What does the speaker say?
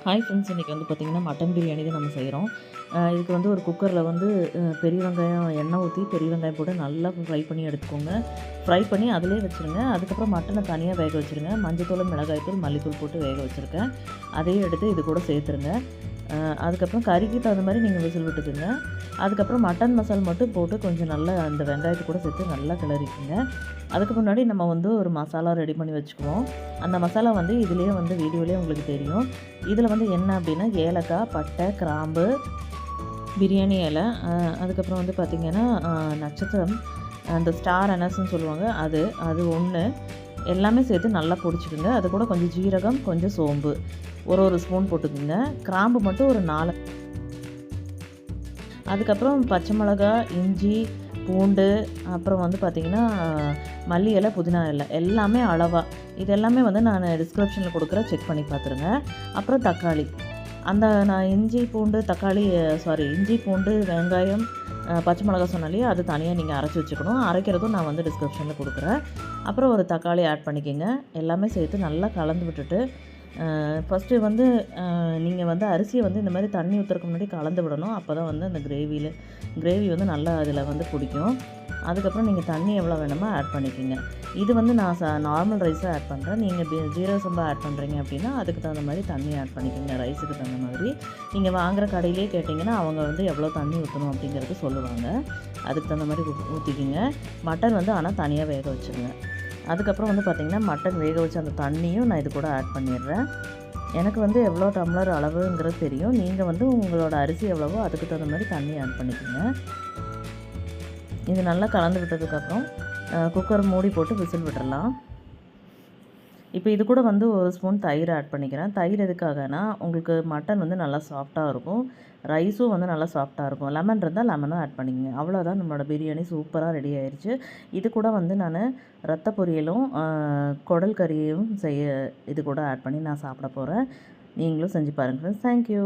Hi friends, இன்றைக்கி வந்து பார்த்திங்கன்னா மட்டன் பிரியாணி தான் நம்ம செய்கிறோம். இதுக்கு வந்து ஒரு குக்கரில் வந்து பெரிய வெங்காயம் எண்ணெய் ஊற்றி பெரிய வெங்காயம் போட்டு நல்லா ஃப்ரை பண்ணி எடுத்துக்கோங்க. ஃப்ரை பண்ணி அதிலே வச்சுருங்க. அதுக்கப்புறம் மட்டனை தனியாக வேக வச்சுருங்க. மஞ்சத்தூள், மிளகாய்த்தூள், மல்லித்தூள் போட்டு வேக வச்சுருக்கேன். அதையும் எடுத்து இது கூட சேர்த்துருங்க. அதுக்கப்புறம் கறிக்கு தகுந்த மாதிரி நீங்கள் விசில் விட்டுக்குங்க. அதுக்கப்புறம் மட்டன் மசால் மட்டும் போட்டு கொஞ்சம் நல்லா அந்த வெங்காயத்தை கூட சேர்த்து நல்லா கிளறிக்குங்க. அதுக்கு முன்னாடி நம்ம வந்து ஒரு மசாலா ரெடி பண்ணி வச்சுக்குவோம். அந்த மசாலா வந்து இதுலேயே வந்து வீடியோலேயே உங்களுக்கு தெரியும். இதில் வந்து என்ன அப்படின்னா ஏலக்காய், பட்டை, கிராம்பு, பிரியாணி இலை, அதுக்கப்புறம் வந்து பார்த்திங்கன்னா நட்சத்திரம், அந்த ஸ்டார் அனஸ்ன்னு சொல்லுவாங்க, அது ஒன்று எல்லாமே சேர்த்து நல்லா பொடிச்சுக்குங்க. அது கூட கொஞ்சம் ஜீரகம், கொஞ்சம் சோம்பு ஒரு ஸ்பூன் போட்டுக்குங்க. கிராம்பு மட்டும் ஒரு 4. அதுக்கப்புறம் பச்சை மிளகா, இஞ்சி, பூண்டு, அப்புறம் வந்து பார்த்திங்கன்னா மல்லி இலை, புதினா இலை எல்லாமே அளவாக. இது எல்லாமே வந்து நான் டிஸ்கிரிப்ஷனில் கொடுக்குறேன், செக் பண்ணி பார்த்துருங்க. அப்புறம் தக்காளி, அந்த நான் இஞ்சி பூண்டு வெங்காயம், பச்சை மிளகா சொன்னாலே அது தனியாக நீங்கள் அரைச்சி வச்சுக்கணும். அரைக்கிறதும் நான் வந்து டிஸ்கிரிப்ஷனில் கொடுக்குறேன். அப்புறம் ஒரு தக்காளி ஆட் பண்ணிக்கோங்க. எல்லாமே சேர்த்து நல்லா கலந்து விட்டுட்டு ஃபஸ்ட்டு வந்து நீங்கள் வந்து அரிசியை வந்து இந்த மாதிரி தண்ணி ஊற்றுறதுக்கு முன்னாடி கலந்து விடணும். அப்போ தான் வந்து அந்த கிரேவி வந்து நல்லா அதில் வந்து பிடிக்கும். அதுக்கப்புறம் நீங்கள் தண்ணி எவ்வளோ வேணுமோ ஆட் பண்ணிக்கோங்க. இது வந்து நான் நார்மல் ரைஸாக ஆட் பண்ணுறேன். நீங்கள் ஜீரக சம்பா ஆட் பண்ணுறீங்க அப்படின்னா அதுக்கு தகுந்த மாதிரி தண்ணி ஆட் பண்ணிக்கோங்க. ரைஸுக்கு தகுந்த மாதிரி நீங்கள் வாங்குகிற கடையிலே கேட்டிங்கன்னா அவங்க வந்து எவ்வளோ தண்ணி ஊற்றணும் அப்படிங்கிறது சொல்லுவாங்க. அதுக்கு தகுந்த மாதிரி ஊற்றிக்கிங்க. மட்டன் வந்து ஆனால் தனியாக வேக வச்சுருங்க. அதுக்கப்புறம் வந்து பார்த்திங்கன்னா மட்டன் வேக வச்சு அந்த தண்ணியும் நான் இது கூட ஆட் பண்ணிடுறேன். எனக்கு வந்து எவ்வளோ டம்ளர் அளவுங்கிறது தெரியும். நீங்கள் வந்து உங்களோட அரிசி எவ்வளவோ அதுக்கு தகுந்த மாதிரி தண்ணி ஆட் பண்ணிக்கோங்க. இது நல்லா கலந்து விட்டதுக்கப்புறம் குக்கர் மூடி போட்டு விசில் விட்டுறலாம். இப்போ இது கூட வந்து ஒரு ஸ்பூன் தயிர் ஆட் பண்ணிக்கிறேன். தயிர் எதுக்காகனா உங்களுக்கு மட்டன் வந்து நல்லா சாஃப்டாக இருக்கும், ரைஸும் வந்து நல்லா சாஃப்டாக இருக்கும். லெமன் இருந்தால் லெமனும் ஆட் பண்ணிக்கங்க. அவ்வளோதான், நம்மளோட பிரியாணி சூப்பராக ரெடி ஆயிடுச்சு. இது கூட வந்து நான் ரத்த பொரியலும் குடல் கறியும் இது கூட ஆட் பண்ணி நான் சாப்பிட போகிறேன். நீங்களும் செஞ்சு பாருங்கள் ஃப்ரெண்ட்ஸ். தேங்க்யூ.